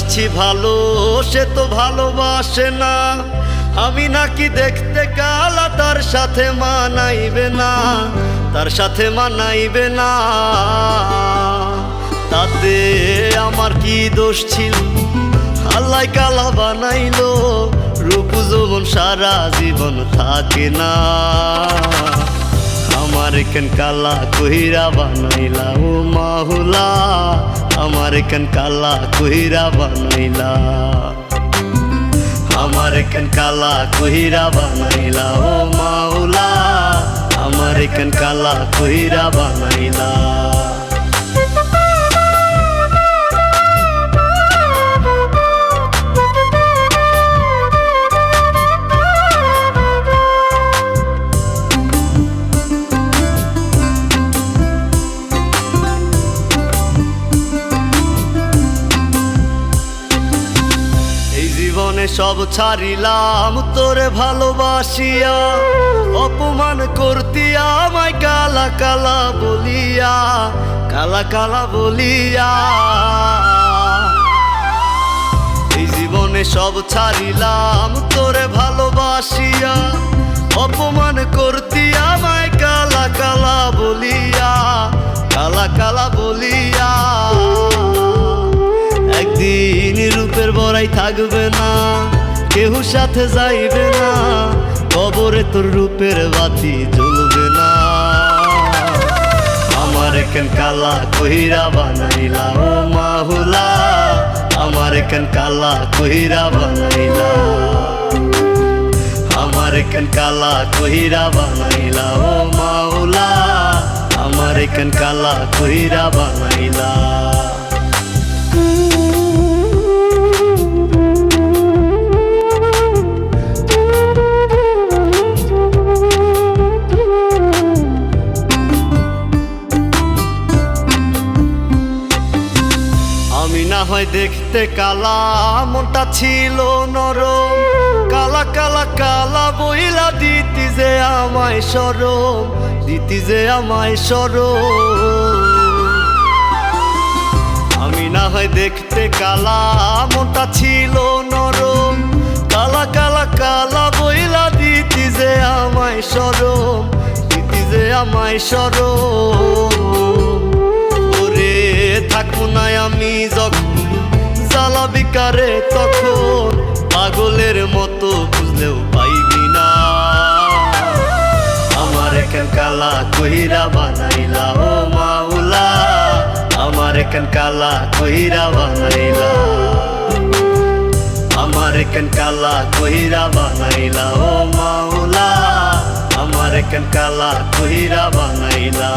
বাসছি ভালো, সে তো ভালোবাসে না। আমি নাকি দেখতে কালা, তার সাথে মানাইবে না, তার সাথে মানাইবে না। তাতে আমার কি দোষ ছিল? আল্লাহ কালা বানাইলো, রূপ যৌবন সারা জীবন থাকে না। আমার কেন কালা কইরা বানাইলা ও মাহুলা, আমার কেন কালা কইরা বানাইলা, আমার কেন কালা কইরা বানাইলা ও মাওলা, আমার কেন কালা কইরা বানাইলা। জীবনে সব ছাড়িলাম তোরে ভালোবাসিয়া, অপমান করতি আমায় কালা কালা বলিয়া, কালা কালা বলিয়া। এই জীবনে সব ছাড়িলাম তোরে ভালোবাসিয়া, অপমান করতি আমায় কালা কালা বলিয়া, কালা কালা বলিয়া। একদিন রূপের বড়াই থাকবে না, কেউ সাথে যাইবে না, কবরে তোর রূপের বাতি জ্বলবে না। আমার কেন কালা কইরা বানাইলা ও মাহুলা, আমার কেন কালা কইরা বানাইলা, আমার কেন কালা কইরা বানাইলা ও মাওলা, আমার কেন কালা কইরা বানাইলা। আমি না হয় দেখতে কালা, মনটা ছিল নরম, কালা কালা কালা বইলা দিতি যে আমায় শরম, দিতি যে আমায় শরম। আমি না হয় দেখতে কালা, মনটা ছিল নরম, কালা কালা কালা বইলা দিতি যে আমায় শরম, দিতি যে আমায় শরম। ওরে থাকবো না আমি যখন জ্বালা বিকারে, তখন পাগলের মতো বুঝলেও পাইবি না। আমার কেন কালা কইরা বানাইলা ও মাওলা, আমার কেন কালা কইরা বানাইলা, আমার কেন কালা কইরা বানাইলা ও মাওলা, আমার কেন কালা কইরা বানাইলা।